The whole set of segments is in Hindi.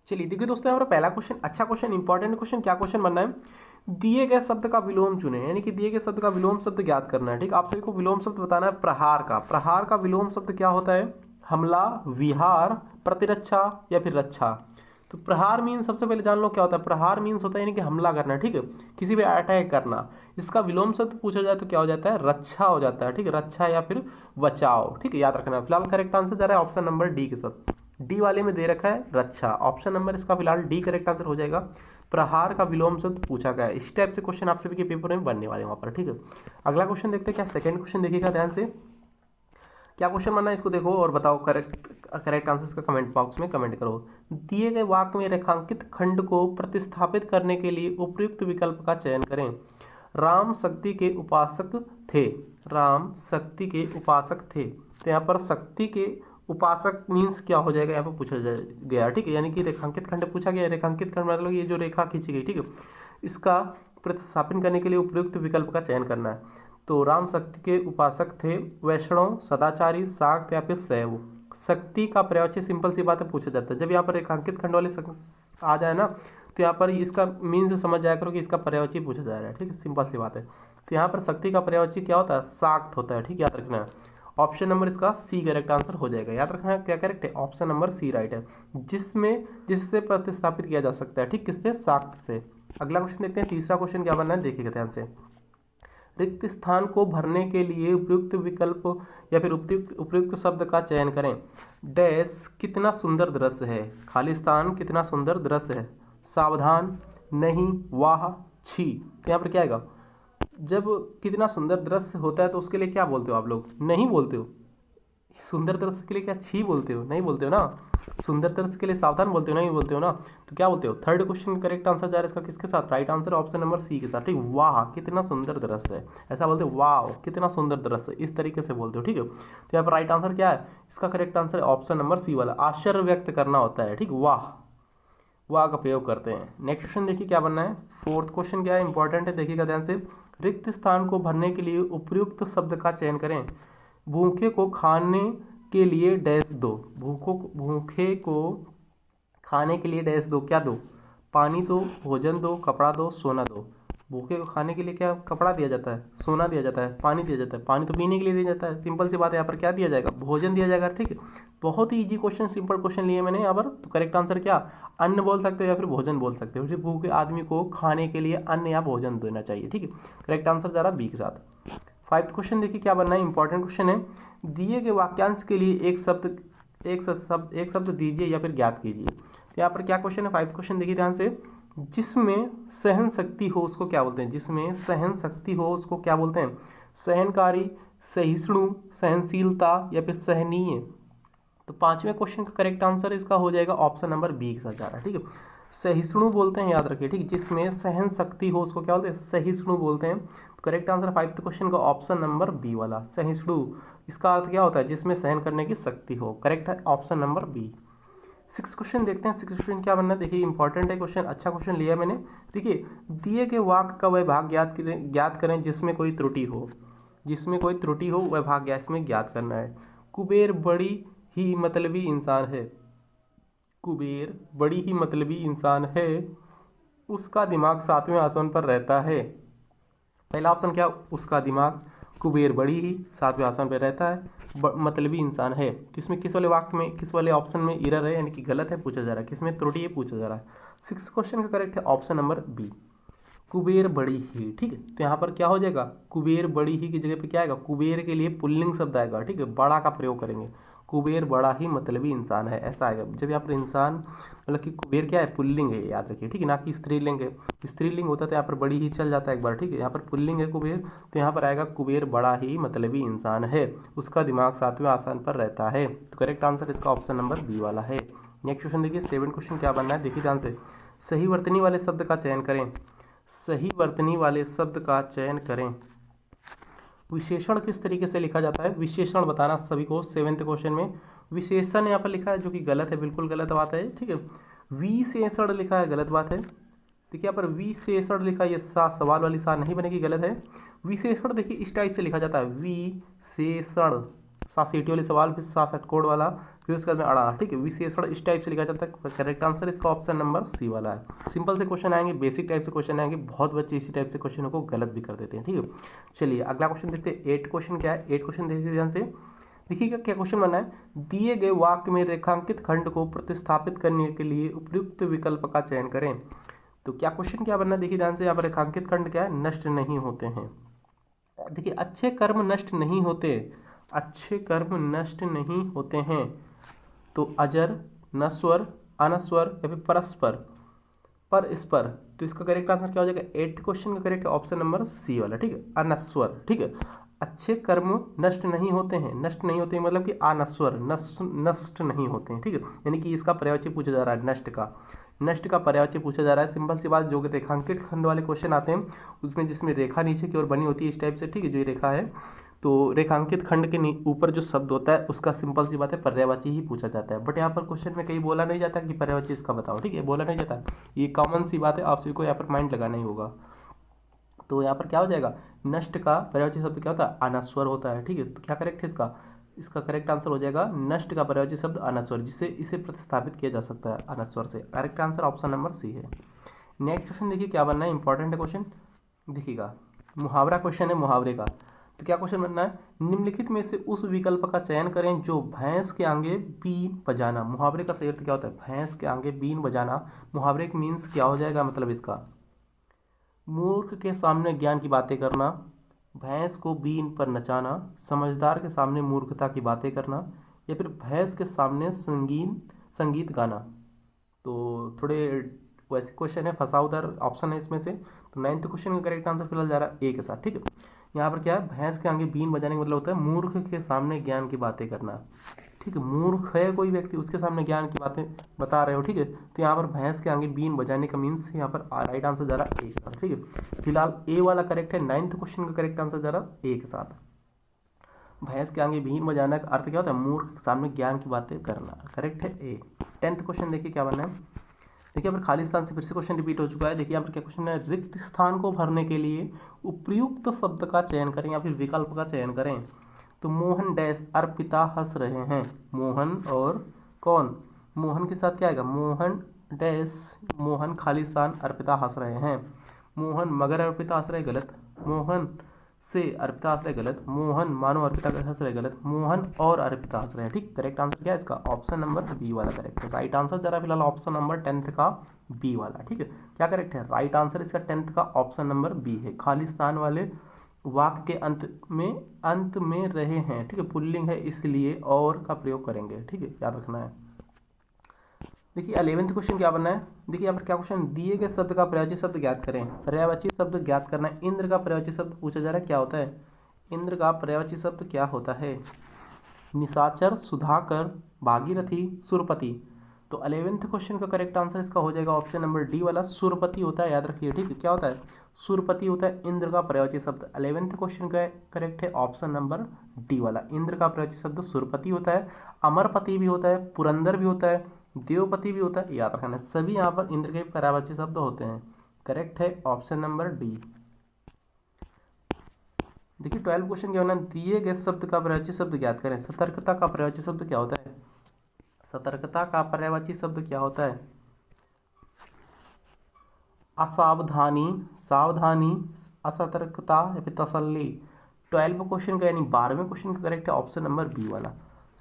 चलिए देखिए दोस्तों, यहाँ पर पहला क्वेश्चन अच्छा क्वेश्चन, इंपॉर्टेंट क्वेश्चन। क्या क्वेश्चन बनना है? दिए गए शब्द का विलोम चुने, यानी कि दिए गए शब्द का विलोम शब्द ज्ञात करना है। ठीक, आप सभी को विलोम शब्द बताना है। प्रहार का, प्रहार का विलोम शब्द क्या होता है? हमला, विहार, प्रतिरक्षा या फिर रक्षा। तो प्रहार मीन सबसे पहले जान लो क्या होता है। प्रहार मीन्स होता है यानी कि हमला करना, ठीक है, किसी पे अटैक करना। इसका विलोम शब्द पूछा जाए तो क्या हो जाता है? रक्षा हो जाता है। ठीक है, रक्षा या फिर बचाओ। ठीक है, याद रखना। फिलहाल करेक्ट आंसर जा रहा है ऑप्शन नंबर डी के साथ। डी वाले में दे रखा है रक्षा। ऑप्शन नंबर इसका फिलहाल डी करेक्ट आंसर हो जाएगा। प्रहार का विलोम शब्द पूछा गया है। इस टाइप से क्वेश्चन आप सभी के पेपर में बनने वाले हैं वहां पर। ठीक है, अगला क्वेश्चन देखते हैं। क्या सेकंड क्वेश्चन देखिएगा ध्यान से, क्या क्वेश्चन बनना है इसको देखो और बताओ। करेक्ट आंसर का कमेंट बॉक्स में कमेंट करो। दिए गए वाक्य में रेखांकित खंड को प्रतिस्थापित करने के लिए उपयुक्त विकल्प का चयन करें। राम शक्ति के उपासक थे। राम शक्ति के उपासक थे, तो यहाँ पर शक्ति के उपासक मीन्स क्या हो जाएगा? यहाँ पर पूछा गया। ठीक है, यानी कि रेखांकित खंड पूछा गया। रेखांकित खंड मतलब ये जो रेखा खींची गई, ठीक है, इसका प्रतिस्थापन करने के लिए उपयुक्त विकल्प का चयन करना है। तो राम शक्ति के उपासक थे, वैष्णव, सदाचारी, शाक्त या फिर शैव। शक्ति का पर्यायवाची सिंपल सी बात है पूछा जाता है। जब यहाँ पर रेखांकित खंड वाले आ जाए ना, तो यहाँ पर इसका मीन्स समझ जाया करो कि इसका पर्यायवाची पूछा जा रहा है। ठीक है, सिंपल सी बात है। तो यहाँ पर शक्ति का पर्यायवाची क्या होता है? शाक्त होता है। ठीक, याद रखना है। ऑप्शन नंबर इसका सी करेक्ट आंसर हो जाएगा। याद रखना है क्या करेक्ट है? ऑप्शन नंबर सी राइट है, जिससे प्रतिस्थापित किया जा सकता है। ठीक, किससे? शाक्त से। अगला क्वेश्चन देखते हैं। तीसरा क्वेश्चन क्या बनना है देखिएगा ध्यान से। रिक्त स्थान को भरने के लिए उपयुक्त विकल्प या फिर उपयुक्त शब्द का चयन करें। डैश कितना सुंदर दृश्य है। खाली स्थान कितना सुंदर दृश्य है। सावधान, नहीं, वाह, छी। तो यहाँ पर क्या आएगा? जब कितना सुंदर दृश्य होता है तो उसके लिए क्या बोलते हो आप लोग? नहीं बोलते हो। सुंदर दृश्य के लिए क्या छी बोलते हो? नहीं बोलते हो ना। सुंदर दृश्य के लिए सावधान बोलते हो? नहीं बोलते हो ना। तो क्या बोलते हो? थर्ड क्वेश्चन का करेक्ट आंसर जा रहा है इसका किसके साथ? Right answer option number C के साथ। ठीक, वाह कितना सुंदर दृश्य है, ऐसा बोलते हो। वाह कितना सुंदर दृश्य, इस तरीके से बोलते हो। ठीक है, तो यहाँ पर राइट आंसर क्या है? इसका correct answer option number C वाला, आश्चर्य व्यक्त करना होता है। ठीक, वाह, वाह का प्रयोग करते हैं। नेक्स्ट क्वेश्चन देखिए क्या बनना है। फोर्थ क्वेश्चन क्या है, इंपॉर्टेंट है, देखिएगा ध्यान से। रिक्त स्थान को भरने के लिए उपयुक्त शब्द का चयन करें। भूखे को खाने के लिए डैश दो। भूखे को खाने के लिए डैश दो, क्या दो? पानी दो, भोजन दो, कपड़ा दो, सोना दो। भूखे को खाने के लिए क्या कपड़ा दिया जाता है, सोना दिया जाता है, पानी दिया जाता है। पानी तो पीने के लिए दिया जाता है, सिंपल सी बात है। यहाँ पर क्या दिया जाएगा? भोजन दिया जाएगा। ठीक है, बहुत ही इजी क्वेश्चन, सिंपल क्वेश्चन लिए मैंने यहाँ पर। तो करेक्ट आंसर क्या? अन्न बोल सकते हो या फिर भोजन बोल सकते हो। भूखे आदमी को खाने के लिए अन्न या भोजन देना चाहिए। ठीक है, करेक्ट आंसर जा रहा बी के साथ। फाइव क्वेश्चन देखिए क्या बनना है, इंपॉर्टेंट क्वेश्चन है। दिए गए वाक्यांश के लिए एक शब्द दीजिए या फिर ज्ञात कीजिए। तो यहाँ पर क्या क्वेश्चन है? फाइव क्वेश्चन देखिए ध्यान से। जिसमें सहन शक्ति हो उसको क्या बोलते हैं? जिसमें सहन शक्ति हो उसको क्या बोलते हैं? सहनकारी, सहिष्णु, सहनशीलता या फिर सहनीय। तो पांचवें क्वेश्चन का करेक्ट आंसर इसका हो जाएगा ऑप्शन नंबर बी के साथ जा रहा है। ठीक है, सहिष्णु बोलते हैं, याद रखिए। ठीक, जिसमें सहन शक्ति हो उसको क्या बोलते हैं? सहिष्णु बोलते हैं। तो करेक्ट आंसर फाइव क्वेश्चन का ऑप्शन नंबर बी वाला, सहिष्णु। इसका अर्थ क्या होता है? जिसमें सहन करने की शक्ति हो। करेक्ट है option number B. Six question देखते हैं। सिक्स क्वेश्चन क्या बनना है देखिए, इंपॉर्टेंट है क्वेश्चन, अच्छा क्वेश्चन लिया मैंने। देखिए, दिए गए वाक्य का वह भाग ज्ञात करें जिसमें कोई त्रुटि हो। जिसमें कोई त्रुटि हो वह भाग इसमें ज्ञात करना है। कुबेर बड़ी ही मतलबी इंसान है। कुबेर बड़ी ही मतलबी इंसान है। उसका दिमाग सातवें आसमान पर रहता है। पहला ऑप्शन क्या? उसका दिमाग। कुबेर बड़ी ही सातवें आसमान पर रहता है, मतलबी इंसान है। किसमें, किस वाले वाक्य में, किस वाले ऑप्शन में एरर है, यानी कि गलत है पूछा जा रहा है। किसमें त्रुटि है पूछा जा रहा है। सिक्स क्वेश्चन का करेक्ट है ऑप्शन नंबर बी, कुबेर बड़ी ही। ठीक है, तो यहाँ पर क्या हो जाएगा? कुबेर बड़ी ही की जगह पे क्या आएगा? कुबेर के लिए पुल्लिंग शब्द आएगा। ठीक है, बड़ा का प्रयोग करेंगे। कुबेर बड़ा ही मतलबी इंसान है, ऐसा आएगा। जब यहाँ पर इंसान मतलब कि कुबेर क्या है? पुल्लिंग है, याद रखिए। ठीक है, ना कि स्त्रीलिंग है। स्त्रीलिंग होता तो यहाँ पर बड़ी ही चल जाता है एक बार। ठीक है, यहाँ पर पुल्लिंग है कुबेर, तो यहाँ पर आएगा कुबेर बड़ा ही मतलबी इंसान है। उसका दिमाग सातवें आसमान पर रहता है। तो करेक्ट आंसर इसका ऑप्शन नंबर बी वाला है। नेक्स्ट क्वेश्चन देखिए, सेवन क्वेश्चन क्या बनना है देखिए ध्यान से। सही वर्तनी वाले शब्द का चयन करें। सही वर्तनी वाले शब्द का चयन करें। विशेषण किस तरीके से लिखा जाता है? विशेषण बताना सभी को। सेवेंथ क्वेश्चन में विशेषण यहाँ पर लिखा है, जो कि गलत है, बिल्कुल गलत बात है। ठीक है, विशेषण लिखा है, गलत बात है। देखिए यहाँ पर विशेषण लिखा है, ये सा सवाल वाली सा नहीं बनेगी, गलत है। विशेषण देखिए इस टाइप से लिखा जाता है, विशेषण, सा सीटी वाली सवाल, फिर सा षटकोण वाला, फिर उसके बाद में अड़ा, ठीक है, विशेषण इस टाइप से लिखा जाता है। करेक्ट आंसर इसका ऑप्शन नंबर सी वाला है। सिंपल से क्वेश्चन आएंगे, बेसिक टाइप से क्वेश्चन आएंगे, बहुत बच्चे इसी टाइप से क्वेश्चनों को गलत भी कर देते हैं, ठीक है। चलिए अगला क्वेश्चन देखते हैं। 8 क्वेश्चन क्या है, 8 क्वेश्चन देखिए ध्यान से। देखिएगा क्या क्वेश्चन बनना है, दिए गए वाक्य में रेखांकित खंड को प्रतिस्थापित करने के लिए उपयुक्त विकल्प का चयन करें। तो क्या क्वेश्चन क्या बनना है, देखिए ध्यान से। यहाँ पर रेखांकित खंड क्या है, नष्ट नहीं होते हैं। देखिए अच्छे कर्म नष्ट नहीं होते, अच्छे कर्म नष्ट नहीं होते हैं। तो अजर, नश्वर, अनश्वर या फिर परस्पर, पर इस पर। तो इसका करेक्ट आंसर क्या हो जाएगा, 8 क्वेश्चन का करेक्ट ऑप्शन नंबर सी वाला, ठीक है, अनश्वर, ठीक है। अच्छे कर्म नष्ट नहीं होते हैं, नष्ट नहीं होते हैं मतलब कि अनश्वर, नष्ट नहीं होते हैं, ठीक है। यानी कि इसका पर्यायवाची पूछा जा रहा है, नष्ट का, नष्ट का पर्यायवाची पूछा जा रहा है। सिंपल सी बात, जो रेखांकित खंड वाले क्वेश्चन आते हैं उसमें जिसमें रेखा नीचे की ओर बनी होती है इस टाइप से, ठीक है, जो ये रेखा है, तो रेखांकित खंड के ऊपर जो शब्द होता है उसका सिंपल सी बात है पर्यायवाची ही पूछा जाता है। बट यहाँ पर क्वेश्चन में कहीं बोला नहीं जाता कि पर्यायवाची इसका बताओ, ठीक है, बोला नहीं जाता। ये कॉमन सी बात है, आप सभी को यहाँ पर माइंड लगाना ही होगा। तो यहाँ पर क्या हो जाएगा, नष्ट का पर्यायवाची शब्द क्या होता है, अनश्वर होता है, ठीक है। तो क्या करेक्ट है इसका, इसका करेक्ट आंसर हो जाएगा नष्ट का पर्यायवाची शब्द अनश्वर, जिससे इसे प्रतिस्थापित किया जा सकता है अनश्वर से। Correct answer option number C है। नेक्स्ट क्वेश्चन देखिए क्या बनना है, इंपॉर्टेंट है क्वेश्चन, देखिएगा मुहावरा क्वेश्चन है, मुहावरे का। तो क्या क्वेश्चन बनना है, निम्नलिखित में से उस विकल्प का चयन करें जो भैंस के आगे बीन बजाना। मुहावरे का सही अर्थ क्या होता है, भैंस के आगे बीन बजाना। मुहावरे के मीन्स क्या हो जाएगा, मतलब इसका मूर्ख के सामने ज्ञान की बातें करना, भैंस को बीन पर नचाना, समझदार के सामने मूर्खता की बातें करना, या फिर भैंस के सामने संगीत गाना। तो थोड़े वैसे क्वेश्चन है, फंसाउदार ऑप्शन है इसमें से। तो 9th क्वेश्चन का करेक्ट आंसर फिलहाल जा रहा है ए के साथ, ठीक है। यहाँ पर क्या है, भैंस के आगे बीन बजाने का मतलब होता है मूर्ख के सामने ज्ञान की बातें करना, ठीक है। मूर्ख है कोई व्यक्ति, उसके सामने ज्ञान की बातें बता रहे हो, ठीक है। तो यहाँ पर भैंस के आगे बीन बजाने का मीन्स यहाँ पर राइट आंसर जा रहा है ए के साथ, ठीक है। फिलहाल ए वाला करेक्ट है। 9th क्वेश्चन का करेक्ट आंसर जा रहा है ए के साथ। भैंस के आगे बीन बजाने का अर्थ क्या होता है, मूर्ख के सामने ज्ञान की बातें करना, करेक्ट है ए। 10th क्वेश्चन देखिए क्या बनना है। देखिए यहाँ पर खाली स्थान से फिर से क्वेश्चन रिपीट हो चुका है। देखिए यहाँ पर क्या क्वेश्चन है, रिक्त स्थान को भरने के लिए उपयुक्त शब्द का चयन करें या फिर विकल्प का चयन करें। तो मोहन डैश अर्पिता हंस रहे हैं। मोहन और कौन, मोहन के साथ क्या आएगा, मोहन डैश, मोहन खाली स्थान अर्पिता हंस रहे हैं। मोहन मगर अर्पिता हंस रहे, गलत। मोहन से अर्पिता हंस रहे, गलत। मोहन मानो अर्पिता हंस रहे, गलत। मोहन और अर्पिता हंस रहे हैं, ठीक। करेक्ट आंसर क्या है इसका, ऑप्शन नंबर बी वाला करेक्ट है। राइट आंसर जरा फिलहाल ऑप्शन नंबर 10th का बी वाला, ठीक है। क्या करेक्ट है, राइट आंसर इसका 10th का ऑप्शन नंबर बी है। खाली स्थान वाले वाक्य के अंत में रहे हैं, ठीक है, पुल्लिंग है इसलिए और का प्रयोग करेंगे, ठीक है, याद रखना है। देखिए 11th क्वेश्चन क्या बनना है। देखिए यहाँ पर क्या क्वेश्चन, दिए गए शब्द का पर्यायवाची शब्द ज्ञात करें। पर्यायवाची शब्द ज्ञात करना है। इंद्र का पर्यायवाची शब्द पूछा जा रहा है, क्या होता है, इंद्र का पर्यायवाची शब्द क्या होता है। निशाचर, सुधाकर, भागीरथी, सुरपति। तो 11th क्वेश्चन का करेक्ट आंसर इसका हो जाएगा ऑप्शन नंबर डी वाला, सुरपति होता है, याद रखिए, ठीक है। क्या होता है, सुरपति होता है इंद्र का पर्यायवाची शब्द। 11th क्वेश्चन का करेक्ट है ऑप्शन नंबर डी वाला, इंद्र का पर्यायवाची शब्द सुरपति होता है। अमरपति भी होता है, पुरंदर भी होता है, देवपति भी होता है, याद रखना। सभी यहाँ पर इंद्र के पर्यायवाची शब्द होते हैं। करेक्ट है ऑप्शन नंबर डी। देखिए 12 क्वेश्चन क्या होना, दिए गए शब्द का पर्यायवाची शब्द ज्ञात करें। सतर्कता का पर्यायवाची शब्द क्या होता है, सतर्कता का पर्यायवाची शब्द क्या होता है, असावधानी, सावधानी, असतर्कता या फिर तसल्ली। 12 क्वेश्चन का यानी 12वें क्वेश्चन का करेक्ट है ऑप्शन नंबर बी वाला,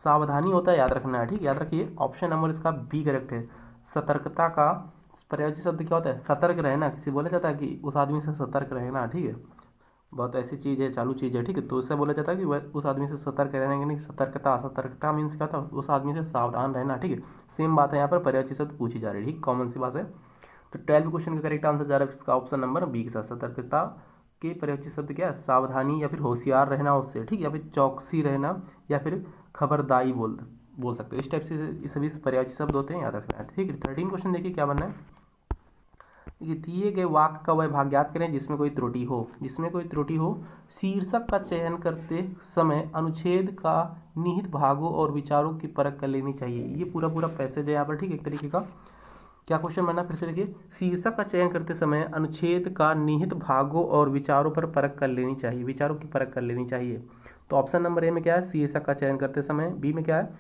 सावधानी होता है, याद रखना है, ठीक, याद रखिए ऑप्शन नंबर इसका बी करेक्ट है। सतर्कता का पर्यायवाची शब्द क्या होता है, सतर्क रहना। किसी बोला जाता है कि उस आदमी से सतर्क रहना, ठीक है, बहुत ऐसी चीज़ है, चालू चीज़ है, ठीक है, तो उससे बोला जाता है कि वह उस आदमी से सतर्क रहना, नहीं सतर्कता, सतर्कता मीन्स क्या होता है, उस आदमी से सावधान रहना, ठीक है। सेम बात है यहाँ पर पर्यायवाची शब्द पूछी जा रही है, ठीक, कॉमन सी बात है। तो 12 क्वेश्चन का करेक्ट आंसर जा रहा है इसका ऑप्शन नंबर बी के साथ। सतर्कता के पर्यायवाची शब्द क्या है, सावधानी या फिर होशियार रहना उससे, ठीक, या फिर चौकसी रहना या फिर खबरदारी बोल सकते हो। इस टाइप से ये सभी पर्यायवाची शब्द होते हैं, याद रखना है, ठीक है। 13 क्वेश्चन देखिए क्या बनना है। ये दिए गए वाक्य का वह भाग ज्ञात करें जिसमें कोई त्रुटि हो, जिसमें कोई त्रुटि हो। शीर्षक का चयन करते समय अनुच्छेद का निहित भागों और विचारों की परख कर लेनी चाहिए। ये पूरा पैसेज है यहाँ पर, ठीक, एक तरीके का। क्या क्वेश्चन बनना फिर से देखिए, शीर्षक का चयन करते समय अनुच्छेद का निहित भागों और विचारों पर परख कर लेनी चाहिए, विचारों की परख कर लेनी चाहिए। तो ऑप्शन नंबर ए में क्या है, शीर्षक का चयन करते समय। बी में क्या है,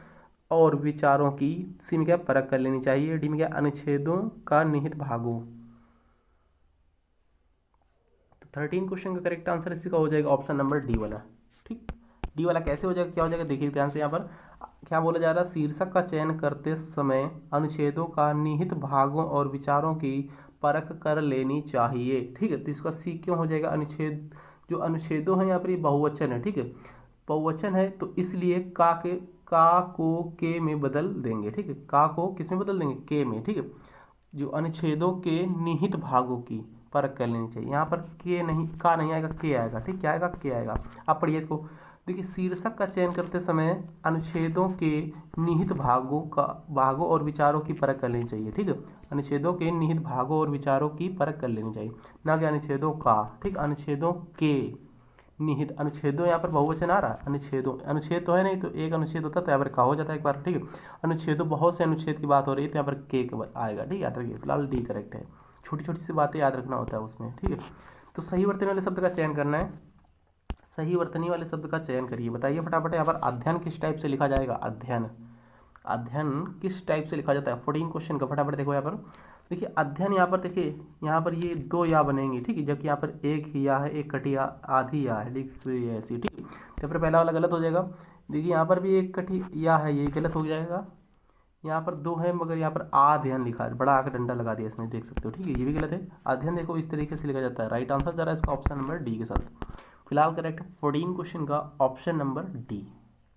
और विचारों की, सी में क्या परख कर लेनी चाहिए, डी में क्या अनुच्छेदों का निहित भागों। तो 13 क्वेश्चन का करेक्ट आंसर इसी का हो जाएगा ऑप्शन नंबर डी वाला। ठीक, डी वाला कैसे हो जाएगा, क्या हो जाएगा, देखिए ध्यान से। यहाँ पर क्या बोला जा रहा है, शीर्षक का चयन करते समय अनुच्छेदों का निहित भागों और विचारों की परख कर लेनी चाहिए। ठीक है, तो इसका सी क्यों हो जाएगा, अनुच्छेद, जो अनुच्छेदों है यहाँ पर ये बहुवचन है। ठीक है, बहुवचन है तो इसलिए का को के में बदल देंगे। ठीक है, का को किस में बदल देंगे, के में। ठीक है, जो अनुच्छेदों के निहित भागों की परख कर लेनी चाहिए। यहाँ पर के नहीं, का नहीं आएगा, के आएगा। ठीक, क्या आएगा, के आएगा। आप पढ़िए इसको, देखिए शीर्षक का चयन करते समय अनुच्छेदों के निहित भागों और विचारों की परख कर लेनी चाहिए। ठीक है, अनुच्छेदों के निहित भागों और विचारों की परख कर लेनी चाहिए, ना कि अनुच्छेदों का। ठीक, अनुच्छेदों के निहित, अनुच्छेदों यहाँ पर बहुवचन आ रहा है, अनुच्छेदों, अनुच्छेद तो है नहीं, तो एक अनुच्छेद होता तो यहाँ पर का हो जाता है एक बार। ठीक है, अनुच्छेदों, बहुत से अनुच्छेद की बात हो रही है तो यहाँ पर के आएगा। ठीक, याद रखिए, फिलहाल डी करेक्ट है। छोटी छोटी सी बातें याद रखना होता है उसमें। ठीक है, तो सही वर्तनी वाले शब्द का चयन करना है, सही वर्तनी वाले शब्द का चयन करिए। बताइए फटाफट, यहाँ पर अध्ययन किस टाइप से लिखा जाएगा, अध्ययन, अध्ययन किस टाइप से लिखा जाता है। 14 क्वेश्चन का फटाफट देखो। यहाँ पर देखिए अध्ययन, यहाँ पर देखिए, यहाँ पर ये दो या बनेंगी। ठीक है, जबकि यहाँ पर एक ही या है, एक कटी या, आधी या है। ठीक, तो ये ऐसी। ठीक है, तो फिर पहला वाला गलत हो जाएगा। देखिए यहाँ पर भी एक कटी या है, ये गलत हो जाएगा। यहाँ पर दो है मगर यहाँ पर अध्ययन लिखा है, बड़ा आकर डंडा लगा दिया इसमें, देख सकते हो। ठीक है, ये भी गलत है। अध्ययन देखो इस तरीके से लिखा जाता है। राइट आंसर जा रहा है इसका ऑप्शन नंबर डी के साथ। फिलहाल करेक्ट 14 क्वेश्चन का ऑप्शन नंबर डी।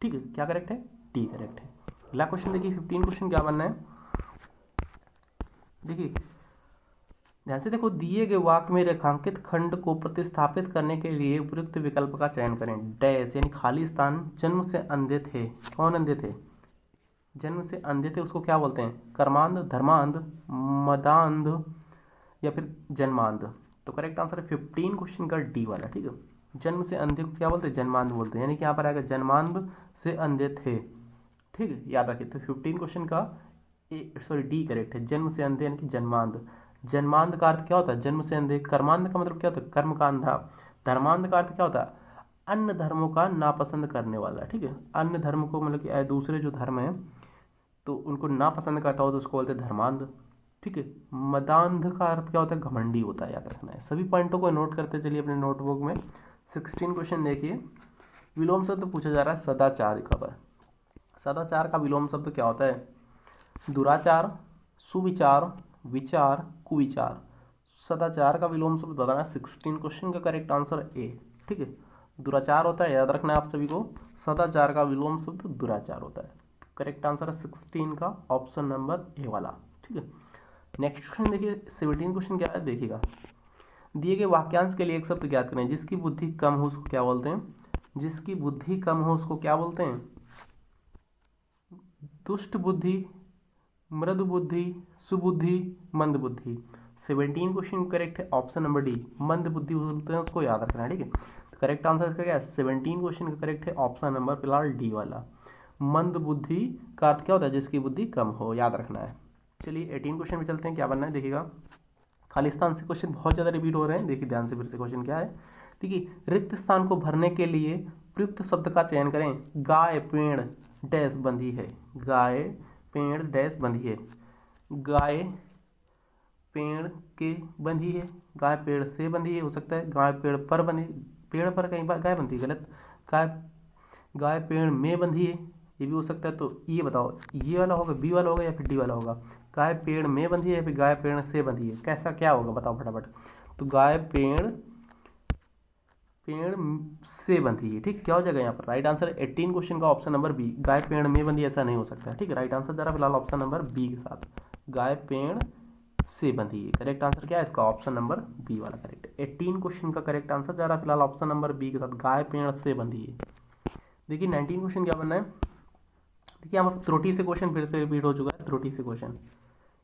ठीक है, क्या करेक्ट है, डी करेक्ट है। अगला क्वेश्चन देखिए, 15 क्वेश्चन क्या बनना है, देखिए ध्यान से देखो। दिए गए वाक्य में रेखांकित खंड को प्रतिस्थापित करने के लिए उपयुक्त विकल्प का चयन करें। डैश यानी खाली स्थान। जन्म से अंधे थे, कौन अंधे थे, जन्म से अंधे थे, उसको क्या बोलते हैं, कर्मांध, धर्मांध, मदांध या फिर जन्मांध। तो करेक्ट आंसर है 15 क्वेश्चन का डी वाला। ठीक है, जन्म से अंधे को क्या बोलते हैं, जन्मांध बोलते हैं, यानी कि यहाँ पर आएगा जन्मांध से अंधे थे। ठीक है, याद रखिए। तो 15 क्वेश्चन का डी करेक्ट है, जन्म से अंधे यानी कि जन्मांध। जन्मांध का अर्थ क्या होता है, जन्म से अंधे। कर्मांध का मतलब क्या होता है, कर्म का अंधा। धर्मांध का अर्थ क्या होता है, अन्य धर्मों का नापसंद करने वाला। ठीक है, अन्य धर्म को मतलब कि दूसरे जो धर्म है तो उनको नापसंद करता हो तो उसको बोलते हैं धर्मांध। ठीक है, मदांध का अर्थ क्या होता है, घमंडी होता है, याद रखना है। सभी पॉइंटों को नोट करते चलिए अपने नोटबुक में। 16 क्वेश्चन देखिए, विलोम शब्द पूछा जा रहा है सदाचार का पर। सदाचार का विलोम शब्द क्या होता है, दुराचार, सुविचार, विचार, कुविचार। सदाचार का विलोम शब्द बताना है। 16 क्वेश्चन का करेक्ट आंसर ए। ठीक है, दुराचार होता है, याद रखना है आप सभी को। सदाचार का विलोम शब्द दुराचार होता है। करेक्ट आंसर है 16 का ऑप्शन नंबर ए वाला। ठीक है, नेक्स्ट क्वेश्चन देखिए, 17 क्वेश्चन क्या है, देखिएगा। दिए गए वाक्यांश के लिए एक शब्द ज्ञात करें। जिसकी बुद्धि कम हो उसको क्या बोलते हैं, जिसकी बुद्धि कम हो उसको क्या बोलते हैं, दुष्ट बुद्धि, मृदु बुद्धि, सुबुद्धि, मंद बुद्धि। 17 क्वेश्चन करेक्ट है ऑप्शन नंबर डी, मंद बुद्धि बोलते हैं उसको, याद रखना है। ठीक है, तो करेक्ट आंसर इसका क्या है, 17 क्वेश्चन का करेक्ट है ऑप्शन नंबर फिलहाल डी वाला। मंद बुद्धि का अर्थ क्या होता है, जिसकी बुद्धि कम हो, याद रखना है। चलिए 18 क्वेश्चन में चलते हैं, क्या बनना है देखिएगा। खालिस्तान से क्वेश्चन बहुत ज़्यादा रिपीट हो रहे हैं, देखिए ध्यान से फिर से क्वेश्चन क्या है। देखिए, रिक्त स्थान को भरने के लिए प्रयुक्त शब्द का चयन करें। गाय पेड़ डैश बंधी है, गाय पेड़ डैश बंधी है। गाय पेड़ के बंधी है, गाय पेड़ से बंधी है, हो सकता है गाय पेड़ पर बंधी, पेड़ पर कहीं बार गाय बंधी, गलत। गाय पेड़ में बंधी है, ये भी हो सकता है। तो ये बताओ, ये वाला होगा, बी वाला होगा या फिर डी वाला होगा। गाय पेड़ में बंधी है या फिर गाय पेड़ से बंधी है, कैसा क्या होगा बताओ फटाफट। तो गाय पेड़ से बंधी है। ठीक, क्या हो जाएगा यहाँ पर, राइट आंसर 18 क्वेश्चन का ऑप्शन नंबर बी, गाय पेड़ में बंधी, ऐसा नहीं हो सकता। ठीक है, राइट आंसर जरा फिलहाल ऑप्शन नंबर बी के साथ, गाय पेड़ से बंधी है। करेक्ट आंसर क्या है इसका, ऑप्शन नंबर बी वाला करेक्ट। 18 क्वेश्चन का करेक्ट आंसर जा रहा है फिलहाल ऑप्शन नंबर बी के साथ, गाय पेड़ से बंधी है। देखिए 19 क्वेश्चन क्या बनना है, देखिए यहाँ पर त्रुटि से क्वेश्चन फिर से रिपीट हो चुका है। त्रुटि से क्वेश्चन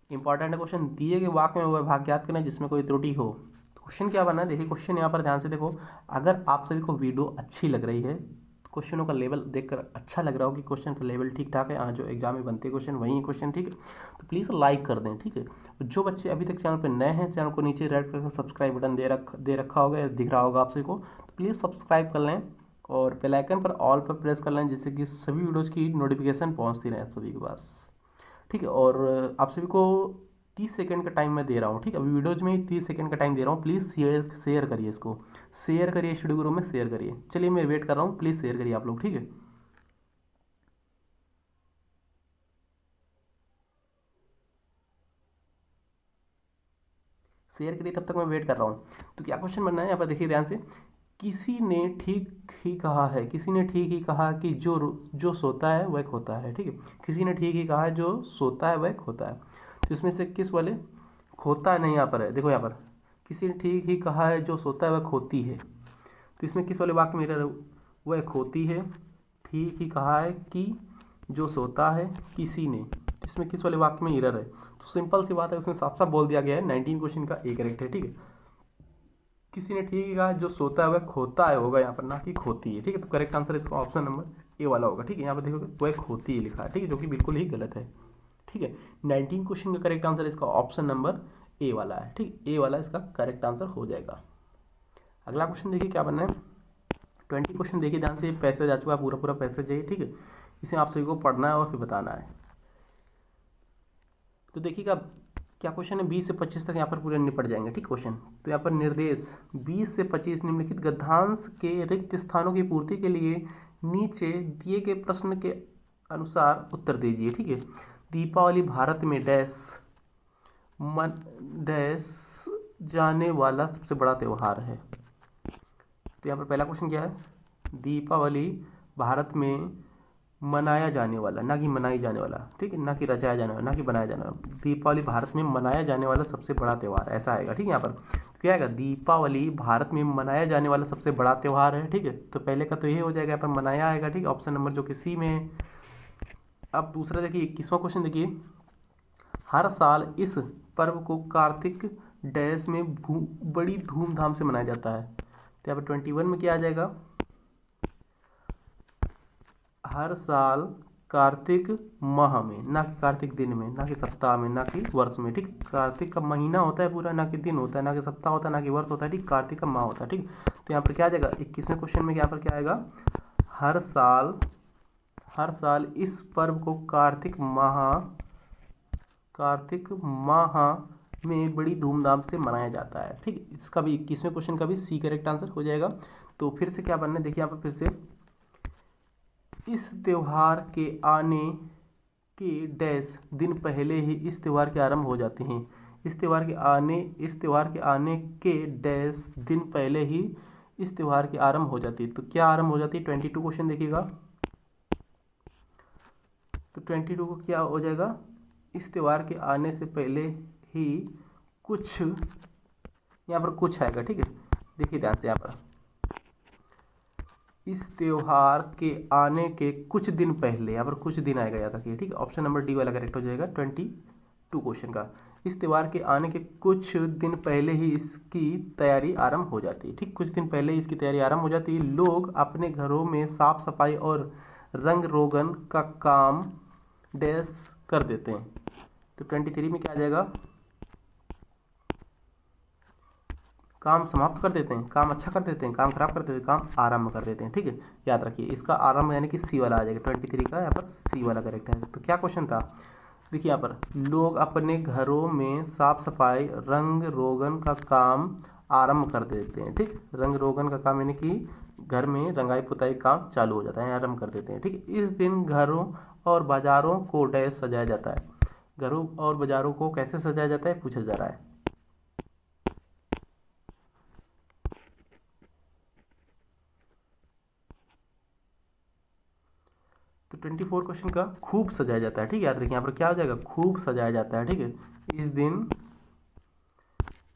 इंपॉर्टेंट है क्वेश्चन। दिए गए वाक्य में वह भाग ज्ञात करें जिसमें कोई त्रुटि हो। क्वेश्चन क्या बनना है, देखिए क्वेश्चन यहाँ पर ध्यान से देखो। अगर आप सभी को वीडियो अच्छी लग रही है, क्वेश्चनों का लेवल देखकर अच्छा लग रहा हो कि क्वेश्चन का लेवल ठीक ठाक है, जो एग्जाम में बनते क्वेश्चन वही क्वेश्चन, ठीक है, तो प्लीज़ लाइक कर दें। ठीक है, जो बच्चे अभी तक चैनल पर नए हैं, चैनल को नीचे रेड कलर का सब्सक्राइब बटन दे रखा होगा, दिख रहा होगा आप सभी को, तो प्लीज़ सब्सक्राइब कर लें और बेल आइकन पर ऑल पर प्रेस कर लें, जिससे कि सभी वीडियोज़ की नोटिफिकेशन पहुंचती रहे सभी के पास। ठीक है, और आप सभी को 30 सेकंड का टाइम मैं दे रहा हूँ। ठीक है, अभी वीडियोज में ही 30 सेकंड का टाइम दे रहा हूँ। प्लीज़ शेयर करिए, इसको शेयर करिए, स्टडी ग्रुप में शेयर करिए। चलिए मैं वेट कर रहा हूँ, प्लीज़ शेयर करिए आप लोग। ठीक है, शेयर करिए, तब तक मैं वेट कर रहा हूँ। तो क्या क्वेश्चन बनना है यहाँ पर, देखिए ध्यान से। किसी ने ठीक ही कहा है, किसी ने ठीक ही कहा कि जो सोता है वह खोता है। ठीक है, किसी ने ठीक ही कहा है, जो सोता है वह खोता है। तो इसमें से किस वाले खोता नहीं यहाँ पर है, देखो यहाँ पर किसी ने ठीक ही कहा है, जो सोता है वह खोती है। तो इसमें किस वाले वाक्य में एरर है, वह खोती है। ठीक ही कहा है कि जो सोता है किसी ने, इसमें किस वाले वाक्य में एरर है। तो सिंपल सी बात है, उसमें साफ साफ बोल दिया गया है 19 क्वेश्चन का ए करेक्ट है। ठीक है, किसी ने ठीक ही कहा, जो सोता है वह खोता है होगा यहाँ पर, ना कि खोती है। ठीक है, तो करेक्ट आंसर इसका ऑप्शन नंबर ए वाला होगा। ठीक है, यहाँ पर देखो वह खोती है लिखा है। ठीक है, जो कि बिल्कुल ही गलत है। ठीक है, 19 क्वेश्चन का करेक्ट आंसर इसका ऑप्शन नंबर ए वाला है। ठीक, ए वाला इसका करेक्ट आंसर हो जाएगा। अगला क्वेश्चन देखिए क्या बनना है। 20 क्वेश्चन देखिए ध्यान से, पैसेज आ चुका है, पूरा पूरा पैसेज है। ठीक है, इसे आप सभी को पढ़ना है और फिर बताना है। तो देखिएगा क्या क्वेश्चन है, 20 से 25 तक यहाँ पर पूरे निपट जाएंगे। ठीक क्वेश्चन, तो यहाँ पर निर्देश 20 से 25 निम्नलिखित गद्यांश के रिक्त स्थानों की पूर्ति के लिए नीचे दिए गए प्रश्न के अनुसार उत्तर दीजिए। ठीक है, दीपावली भारत में डैश मन डैश जाने वाला सबसे बड़ा त्यौहार है। तो यहाँ पर पहला क्वेश्चन क्या है, दीपावली भारत में मनाया जाने वाला, ना कि मनाई जाने वाला। ठीक है, ना कि रचाया जाने वाला, ना कि बनाया जाने वाला। दीपावली भारत में मनाया जाने वाला सबसे बड़ा त्यौहार, ऐसा आएगा। ठीक है, यहाँ पर तो क्या आएगा, दीपावली भारत में मनाया जाने वाला सबसे बड़ा त्यौहार है। ठीक है, तो पहले का तो ये हो जाएगा, यहाँ पर मनाया आएगा। ठीक है, ऑप्शन नंबर जो कि सी में है। अब दूसरा देखिए 21वां क्वेश्चन देखिए, हर साल इस पर्व को कार्तिक डैश में बड़ी धूमधाम से मनाया जाता है। तो यहाँ पर 21 में क्या आ जाएगा, हर साल कार्तिक माह में, ना कि कार्तिक दिन में, ना कि सप्ताह में, ना कि वर्ष में। ठीक, कार्तिक का महीना होता है पूरा, ना कि दिन होता है, ना कि सप्ताह होता है, ना कि वर्ष होता है। ठीक, कार्तिक का माह होता है। ठीक, तो यहाँ पर क्या आ जाएगा, 21वें क्वेश्चन में यहाँ पर क्या आएगा, हर साल इस पर्व को कार्तिक माह में बड़ी धूमधाम से मनाया जाता है। ठीक, इसका भी 21वें क्वेश्चन का भी सी करेक्ट आंसर हो जाएगा। तो फिर से क्या बनना है, देखिए यहाँ पर फिर से, इस त्यौहार के आने के डैश दिन पहले ही इस त्यौहार के आरंभ हो जाते हैं। इस त्यौहार के आने के डैश दिन पहले ही इस त्यौहार की आरंभ हो जाती है। तो क्या आरंभ हो जाती है, 22 क्वेश्चन देखिएगा। तो 22 को क्या हो जाएगा, इस त्यौहार के आने से पहले ही कुछ, यहाँ पर कुछ आएगा। ठीक है, देखिए ध्यान से, यहाँ पर इस त्यौहार के आने के कुछ दिन पहले, यहाँ पर कुछ दिन आएगा, याद रखिए। ठीक है, ऑप्शन नंबर डी वाला करेक्ट हो जाएगा 22 क्वेश्चन का। इस त्यौहार के आने के कुछ दिन पहले ही इसकी तैयारी आरंभ हो जाती है। ठीक, कुछ दिन पहले ही इसकी तैयारी आरंभ हो जाती है। लोग अपने घरों में साफ सफाई और रंग रोगन का काम डैश कर देते हैं। तो 23 में क्या आ जाएगा, काम समाप्त कर देते हैं, काम अच्छा कर देते हैं, काम खराब कर देते हैं, काम आरंभ कर देते हैं। ठीक है, याद रखिए इसका आरंभ यानी कि सी वाला आ जाएगा। 23 का यहाँ पर सी वाला करेक्ट है। तो क्या क्वेश्चन था, देखिए यहाँ पर, लोग अपने घरों में साफ सफाई रंग रोगन का काम आरंभ कर देते हैं। ठीक, रंग रोगन का काम यानी कि घर में रंगाई पुताई काम चालू हो जाता है, आरंभ कर देते हैं। ठीक, इस दिन घरों और बाजारों को डैश सजाया जाता है। घरों और बाजारों को कैसे सजाया जाता है पूछा जा रहा है। तो 24 क्वेश्चन का खूब सजाया जाता है। ठीक है, याद रखिए यहाँ पर क्या हो जाएगा, खूब सजाया जाता है। ठीक है, इस दिन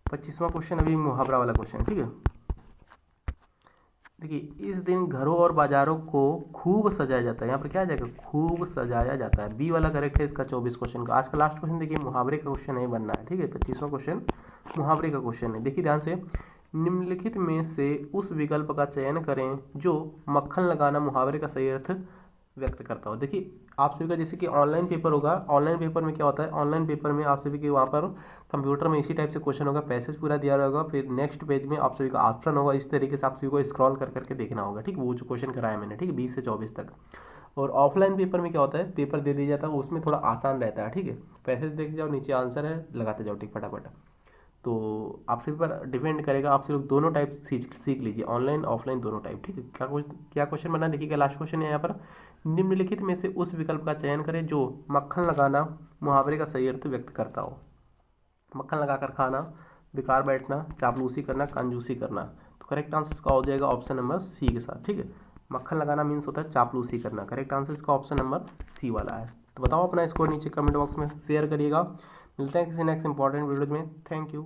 25वां क्वेश्चन अभी मुहावरा वाला क्वेश्चन। ठीक है, देखिए इस दिन घरों और बाजारों को खूब सजाया जाता है, यहाँ पर क्या आ जाएगा, खूब सजाया जाता है। बी वाला करेक्ट है इसका 24 क्वेश्चन का। आज का लास्ट क्वेश्चन देखिए, मुहावरे का क्वेश्चन नहीं बनना है। ठीक है, 25वां क्वेश्चन मुहावरे का क्वेश्चन है। देखिए ध्यान से, निम्नलिखित में से उस विकल्प का चयन करें जो मक्खन लगाना मुहावरे का सही अर्थ व्यक्त करता हो। देखिए आप सभी का जैसे कि ऑनलाइन पेपर होगा, ऑनलाइन पेपर में क्या होता है, ऑनलाइन पेपर में आप सभी के वहाँ पर कंप्यूटर में इसी टाइप से क्वेश्चन होगा, पैसेज पूरा दिया रहेगा, फिर नेक्स्ट पेज में आप सभी का ऑप्शन होगा, इस तरीके से आप सभी को स्क्रॉल कर करके देखना होगा, ठीक। वो जो क्वेश्चन कराया मैंने, ठीक है, 20 से 24 तक। और ऑफलाइन पेपर में क्या होता है, पेपर दे दिया जाता है, उसमें थोड़ा आसान रहता है, ठीक है, पैसेज देख जाओ, नीचे आंसर है, लगाते जाओ टिक फटाफट। तो आप सभी पर डिपेंड करेगा, आप सभी लोग दोनों टाइप सीख लीजिए, ऑनलाइन ऑफलाइन दोनों टाइप, ठीक है। क्या क्वेश्चन बना देखिएगा, लास्ट क्वेश्चन है यहाँ पर, निम्नलिखित में से उस विकल्प का चयन करें जो मक्खन लगाना मुहावरे का सही अर्थ व्यक्त करता हो। मक्खन लगाकर खाना, बेकार बैठना, चापलूसी करना, कंजूसी करना। तो करेक्ट आंसर इसका हो जाएगा ऑप्शन नंबर सी के साथ, ठीक है। मक्खन लगाना मीन्स होता है चापलूसी करना, करेक्ट आंसर इसका ऑप्शन नंबर सी वाला है। तो बताओ अपना स्कोर नीचे कमेंट बॉक्स में शेयर करिएगा। मिलते हैं किसी नेक्स्ट इंपॉर्टेंट वीडियो में। Thank you.